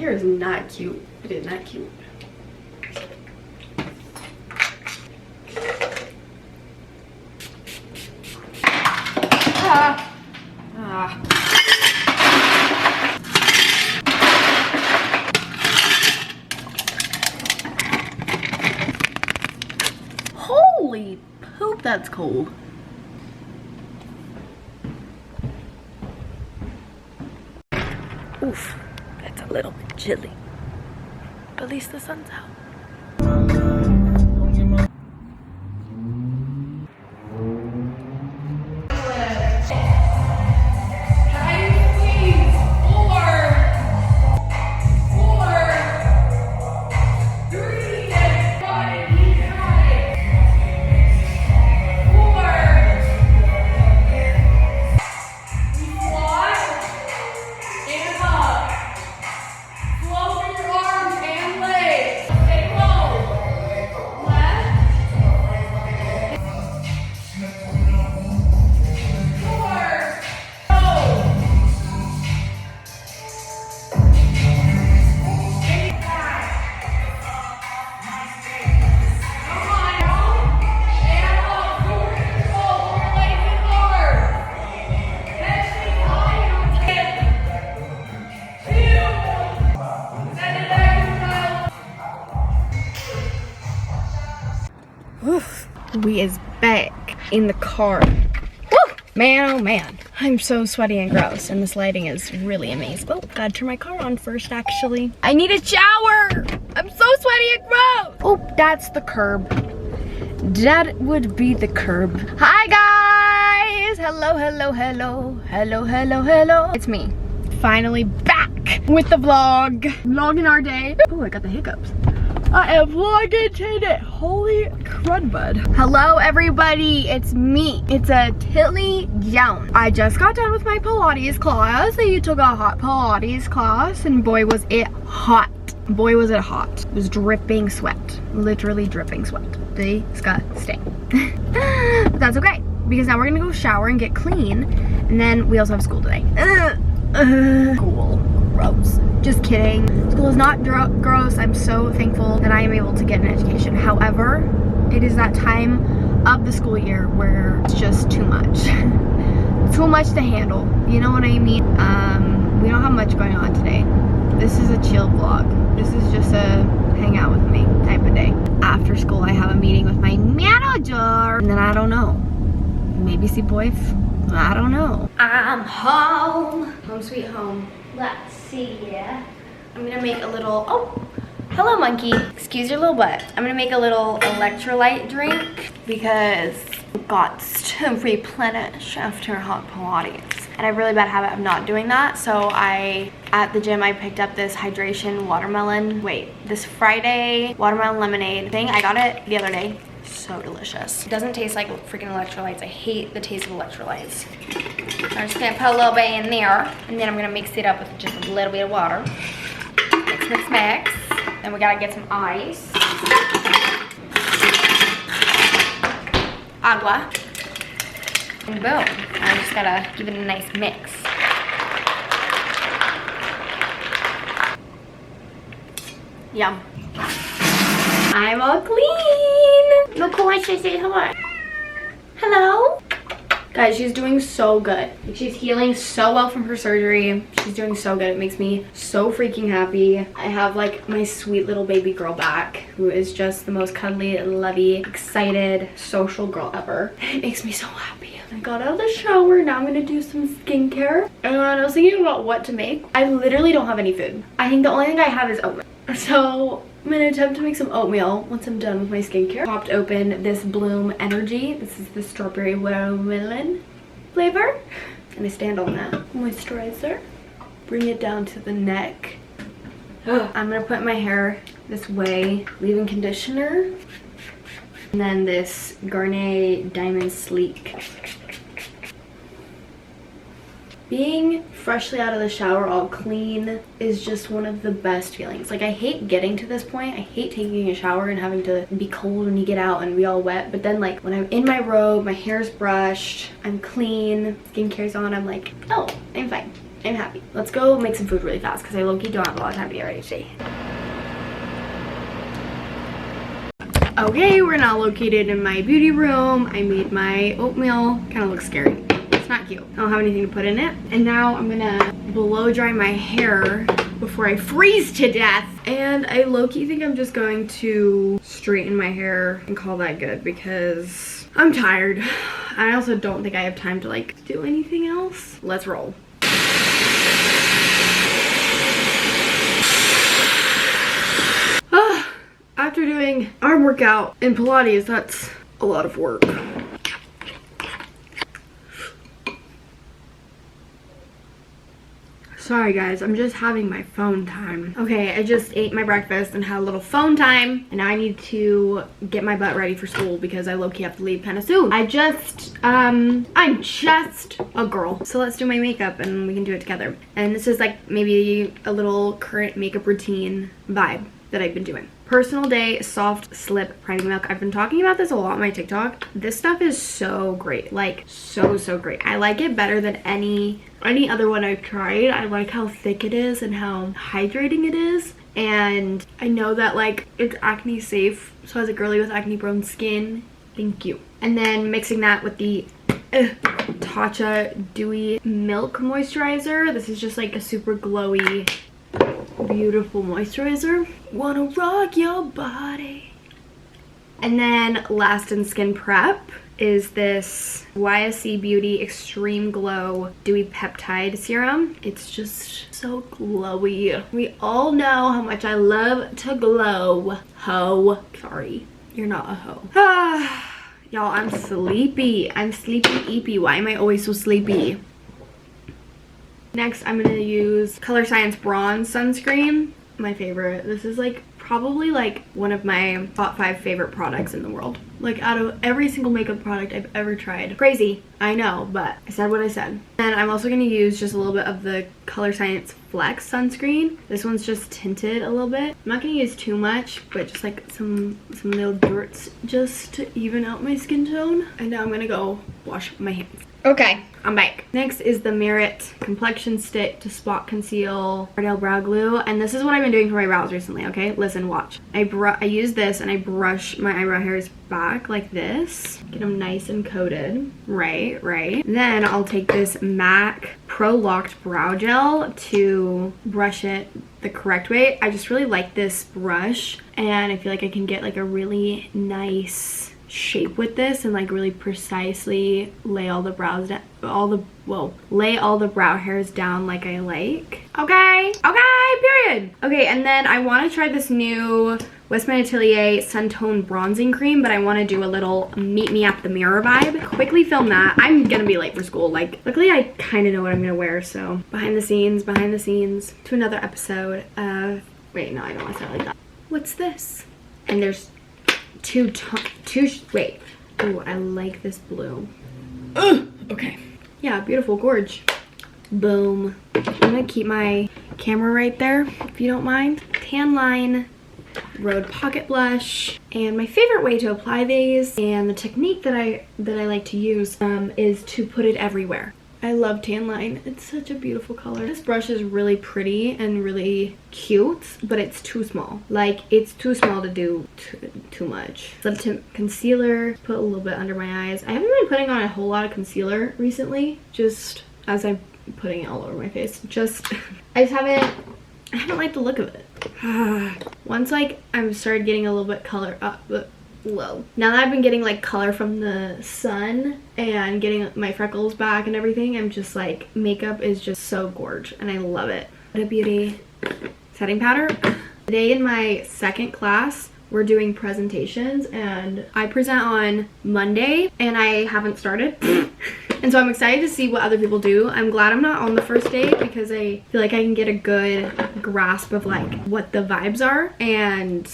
hair is not cute. It is not cute. Holy poop, that's cold. Oof, that's a little bit chilly. But at least the sun's out. We is back in the car. Woo! Man, oh man. I'm so sweaty and gross, and this lighting is really amazing. Oh, gotta turn my car on first, actually. I need a shower! I'm so sweaty and gross! Oh, that's the curb. That would be the curb. Hi, guys! Hello, hello, hello. Hello, hello, hello. It's me. Finally back with the vlog. Vlogging our day. Oh, I got the hiccups. I am vlogging today. Holy crud, bud. Hello, everybody. It's me. It's a Tilly Joan. I just got done with my Pilates class. I took a hot Pilates class, and boy, was it hot. Boy, was it hot. It was dripping sweat. Literally dripping sweat. Disgusting. But that's okay, because now we're gonna go shower and get clean, and then we also have school today. School. Gross. Just kidding. School is not gross. I'm so thankful that I am able to get an education. However, it is that time of the school year where it's just too much. Too much to handle. You know what I mean? We don't have much going on today. This is a chill vlog. This is just a hang out with me type of day. After school, I have a meeting with my manager, and then I don't know. Maybe see boys. I don't know. I'm home. Home sweet home. Let's see, yeah. I'm gonna make a little, oh, hello monkey. Excuse your little butt. I'm gonna make a little electrolyte drink because I've got to replenish after hot Pilates. And I have a really bad habit of not doing that. So at the gym, I picked up this hydration watermelon, this Friday watermelon lemonade thing. I got it the other day. So delicious. It doesn't taste like freaking electrolytes. I hate the taste of electrolytes. I'm just gonna put a little bit in there, and then I'm gonna mix it up with just a little bit of water. Mix, mix, mix. Then we gotta get some ice. Agua. And boom. I just gotta give it a nice mix. Yum. I'm all clean. Look who I should say hello. Hello? Guys, she's doing so good. She's healing so well from her surgery. She's doing so good. It makes me so freaking happy. I have like my sweet little baby girl back, who is just the most cuddly, lovey, excited, social girl ever. It makes me so happy. I got out of the shower. Now I'm gonna do some skincare. And I was thinking about what to make. I literally don't have any food. I think the only thing I have is oatmeal. So I'm gonna attempt to make some oatmeal once I'm done with my skincare. Popped open this Bloom Energy. This is the strawberry watermelon flavor. And I stand on that moisturizer. Bring it down to the neck. I'm gonna put my hair this way. Leave-in conditioner. And then this Garnier Diamond Sleek. Being freshly out of the shower all clean is just one of the best feelings. Like, I hate getting to this point. I hate taking a shower and having to be cold when you get out and be all wet. But then like when I'm in my robe, my hair's brushed, I'm clean, skincare's on, I'm like, oh, I'm fine. I'm happy. Let's go make some food really fast because I low-key don't have a lot of time to get ready today. Okay, we're now located in my beauty room. I made my oatmeal. Kind of looks scary. It's not cute. I don't have anything to put in it. And now I'm gonna blow dry my hair before I freeze to death. And I low-key think I'm just going to straighten my hair and call that good because I'm tired. I also don't think I have time to like do anything else. Let's roll. After doing arm workout and Pilates, that's a lot of work. Sorry guys, I'm just having my phone time. Okay, I just ate my breakfast and had a little phone time, and now I need to get my butt ready for school because I low-key have to leave kind of soon. I'm just a girl. So let's do my makeup and we can do it together. And this is like maybe a little current makeup routine vibe that I've been doing. Personal Day Soft Slip Priming Milk. I've been talking about this a lot on my TikTok. This stuff is so great. Like, so great. I like it better than any other one I've tried. I like how thick it is and how hydrating it is. And I know that, like, it's acne safe. So as a girly with acne prone skin, thank you. And then mixing that with the Tatcha Dewy Milk Moisturizer. This is just like a super glowy, beautiful moisturizer. Wanna rock your body. And then last in skin prep is this YSC Beauty Extreme Glow Dewy Peptide Serum. It's just so glowy. We all know how much I love to glow. Ho. Sorry, you're not a hoe. Y'all, I'm sleepy. I'm sleepy-eepy. Why am I always so sleepy? Next, I'm gonna use Color Science Bronze Sunscreen. My favorite. This is like probably like one of my top 5 favorite products in the world. Like out of every single makeup product I've ever tried. Crazy, I know, but I said what I said. And I'm also gonna use just a little bit of the Color Science Flex Sunscreen. This one's just tinted a little bit. I'm not gonna use too much, but just like some little dirts just to even out my skin tone. And now I'm gonna go wash my hands. Okay, I'm back. Next is the Merit Complexion Stick to Spot Conceal Ardell Brow Glue. And this is what I've been doing for my brows recently, okay? Listen, watch. I use this and I brush my eyebrow hairs back like this. Get them nice and coated. Right. Then I'll take this MAC Pro Locked Brow Gel to brush it the correct way. I just really like this brush and I feel like I can get like a really nice shape with this and like really precisely lay all the brows down, lay all the brow hairs down like I like. Okay, period. Okay, and then I want to try this new Westman Atelier Suntone Bronzing Cream, but I want to do a little meet me at the mirror vibe. Quickly film that. I'm gonna be late for school. Like, luckily I kind of know what I'm gonna wear, so behind the scenes to another episode of, wait, no, I don't want to say it like that. What's this? And there's wait. Oh, I like this blue. Ugh, okay. Yeah, beautiful gorge. Boom. I'm gonna keep my camera right there, if you don't mind. Tan Line Road Pocket Blush. And my favorite way to apply these, and the technique that I like to use, is to put it everywhere. I love Tan Line. It's such a beautiful color. This brush is really pretty and really cute, but it's too small. Like, it's too small to do too much. Lip tint concealer, put a little bit under my eyes. I haven't been putting on a whole lot of concealer recently, just as I'm putting it all over my face. I haven't liked the look of it. Once like I've started getting a little bit color up, whoa. Now that I've been getting like color from the sun and getting my freckles back and everything, I'm just like, makeup is just so gorge and I love it. What a beauty. Setting powder. Today in my second class, we're doing presentations and I present on Monday and I haven't started. And so I'm excited to see what other people do. I'm glad I'm not on the first day because I feel like I can get a good grasp of like what the vibes are and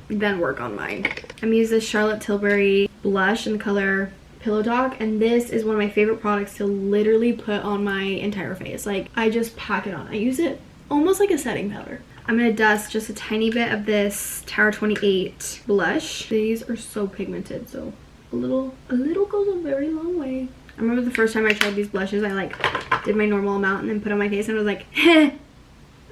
then work on mine. I'm using this Charlotte Tilbury blush in the color Pillow Talk, and this is one of my favorite products to literally put on my entire face. Like, I just pack it on. I use it almost like a setting powder. I'm gonna dust just a tiny bit of this Tower 28 blush. These are so pigmented, so a little goes a very long way. I remember the first time I tried these blushes, I like did my normal amount and then put on my face and was like,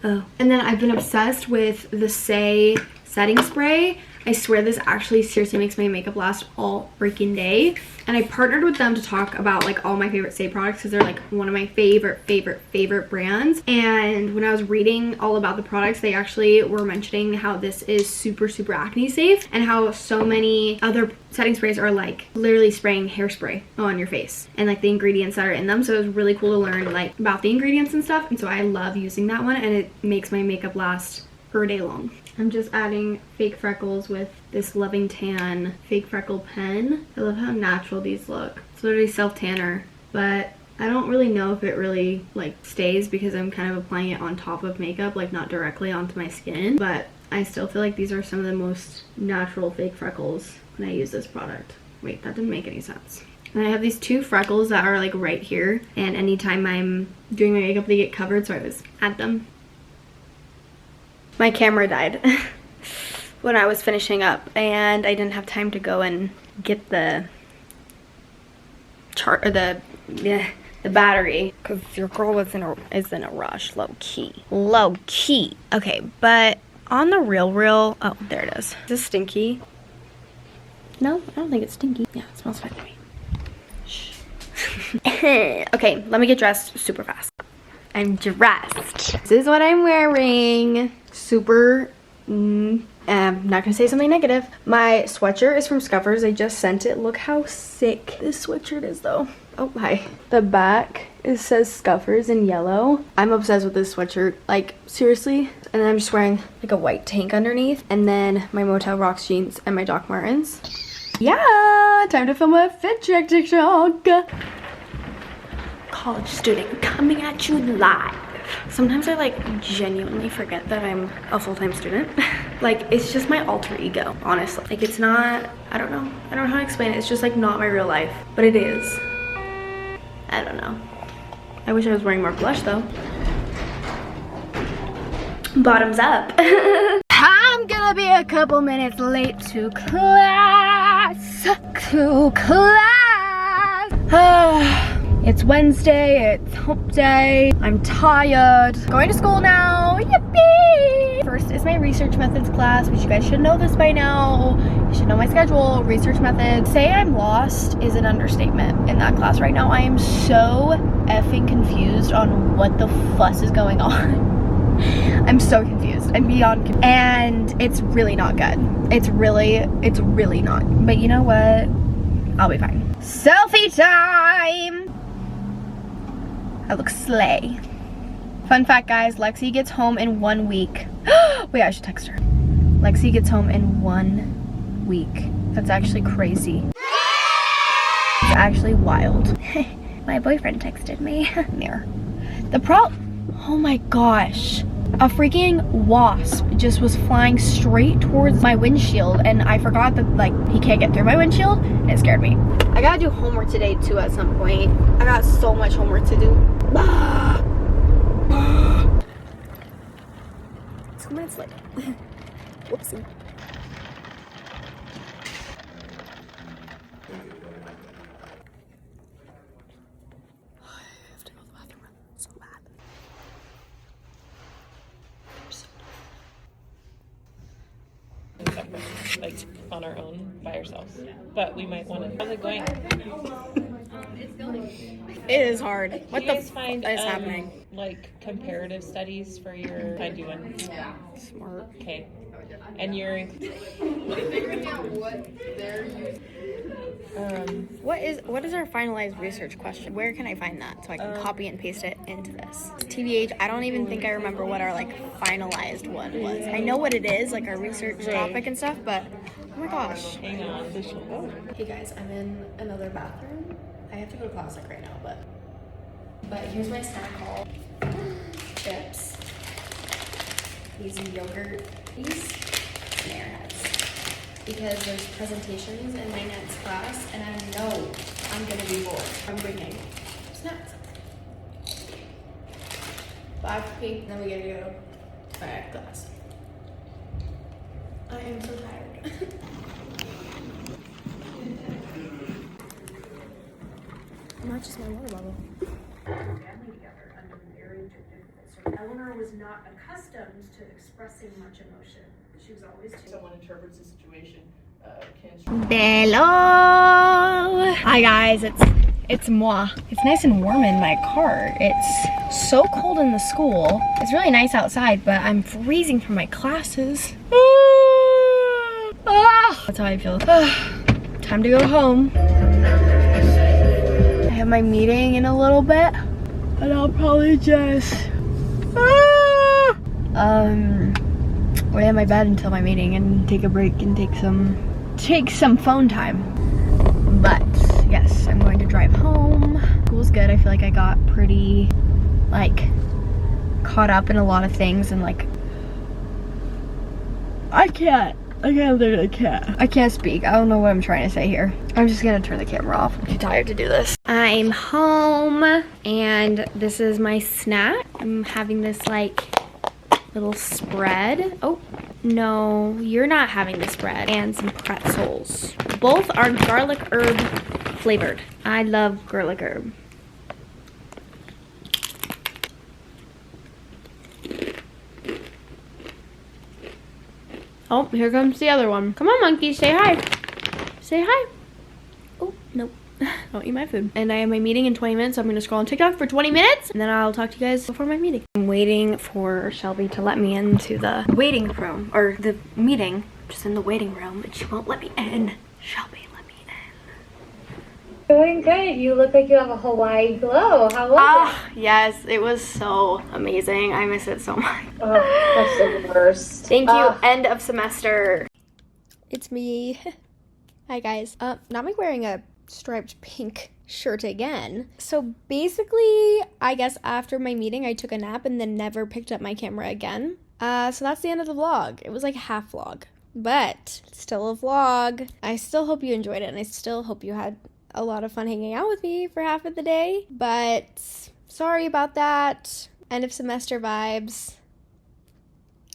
oh. And then I've been obsessed with the Say setting spray. I swear this actually seriously makes my makeup last all freaking day. And I partnered with them to talk about like all my favorite Say products because they're like one of my favorite brands. And when I was reading all about the products, they actually were mentioning how this is super acne safe and how so many other setting sprays are like literally spraying hairspray on your face and like the ingredients that are in them. So it was really cool to learn like about the ingredients and stuff. And so I love using that one, and it makes my makeup last for a day long. I'm just adding fake freckles with this Loving Tan fake freckle pen. I love how natural these look. It's literally self-tanner, but I don't really know if it really like stays because I'm kind of applying it on top of makeup, like not directly onto my skin. But I still feel like these are some of the most natural fake freckles when I use this product. Wait, that didn't make any sense. And I have these 2 freckles that are like right here, and anytime I'm doing my makeup they get covered, so I always add them. My camera died when I was finishing up and I didn't have time to go and get the chart or the battery because your girl is in a rush. Low key. Okay, but on the real, oh, there it is. Is this stinky? No, I don't think it's stinky. Yeah, it smells fine to me. Shh. Okay, let me get dressed super fast. I'm dressed. This is what I'm wearing. Super, I'm not gonna say something negative. My sweatshirt is from Scuffers. I just sent it. Look how sick this sweatshirt is though. Oh, hi. The back, it says Scuffers in yellow. I'm obsessed with this sweatshirt, like seriously. And then I'm just wearing like a white tank underneath. And then my Motel Rocks jeans and my Doc Martens. Yeah, time to film a fit check TikTok. College student coming at you live. Sometimes I like genuinely forget that I'm a full-time student. Like it's just my alter ego, honestly. Like it's not, I don't know how to explain it. It's just like not my real life, but it is. I don't know. I wish I was wearing more blush though. Bottoms up. I'm gonna be a couple minutes late to class. It's Wednesday, it's hump day. I'm tired. Going to school now, yippee! First is my research methods class, which you guys should know this by now. You should know my schedule, research methods. Say I'm lost is an understatement in that class right now. I am so effing confused on what the fuss is going on. I'm so confused. I'm beyond confused. And it's really not good. It's really not. But you know what? I'll be fine. Selfie time! I look slay. Fun fact, guys, Lexi gets home in 1 week. Wait, I should text her. Lexi gets home in 1 week. That's actually crazy. It's actually wild. My boyfriend texted me. Mirror. Oh my gosh. A freaking wasp just was flying straight towards my windshield, and I forgot that like he can't get through my windshield, and it scared me. I gotta do homework today too at some point. I got so much homework to do. 2 minutes late. Whoopsie. I have to go to the bathroom so bad. Like on our own by ourselves, but we might want to. How's it going? It is hard. What Do the you guys find is happening? like comparative studies for your? I do one. Smart. Okay, and you're. What is our finalized research question? Where can I find that so I can copy and paste it into this? TBH, I don't even think I remember what our like finalized one was. I know what it is, like our research topic and stuff, but oh my gosh. Hang on. Hey guys, I'm in another bathroom. I have to go to class like right now, but here's my snack haul. Chips. These yogurt, these airheads. Because there's presentations in my next class, and I know I'm gonna be bored. I'm bringing snacks. 5p, then we gotta go back to class. I am so tired. Not just my water bottle. Eleanor was not accustomed to expressing much emotion. She was always too. Someone interprets the situation. Hello! Hi guys, it's moi. It's nice and warm in my car. It's so cold in the school. It's really nice outside, but I'm freezing from my classes. That's how I feel. Time to go home. I have my meeting in a little bit, and I'll probably just lay in my bed until my meeting and take a break and take some phone time. But yes, I'm going to drive home. School's good. I feel like I got pretty like caught up in a lot of things, and like I literally can't. I can't speak. I don't know what I'm trying to say here. I'm just gonna turn the camera off. I'm too tired to do this. I'm home, and this is my snack. I'm having this like little spread. Oh, no, you're not having the spread. And some pretzels. Both are garlic herb flavored. I love garlic herb. Oh, here comes the other one. Come on, monkey, say hi. Say hi. Oh, nope. Don't eat my food. And I have my meeting in 20 minutes, so I'm gonna scroll on TikTok for 20 minutes, and then I'll talk to you guys before my meeting. I'm waiting for Shelby to let me into the waiting room, or the meeting, just in the waiting room, but she won't let me in. Shelby, let me in. Doing good. You look like you have a Hawaii glow. How was it? Yes, it was so amazing. I miss it so much. Oh, that's the worst. Thank you, end of semester. It's me. Hi guys. Now I'm wearing a striped pink shirt again. So basically, I guess after my meeting, I took a nap and then never picked up my camera again. So that's the end of the vlog. It was like half vlog, but still a vlog. I still hope you enjoyed it, and I still hope you had a lot of fun hanging out with me for half of the day, but sorry about that. End of semester vibes.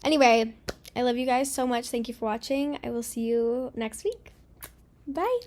Anyway, I love you guys so much. Thank you for watching. I will see you next week. Bye.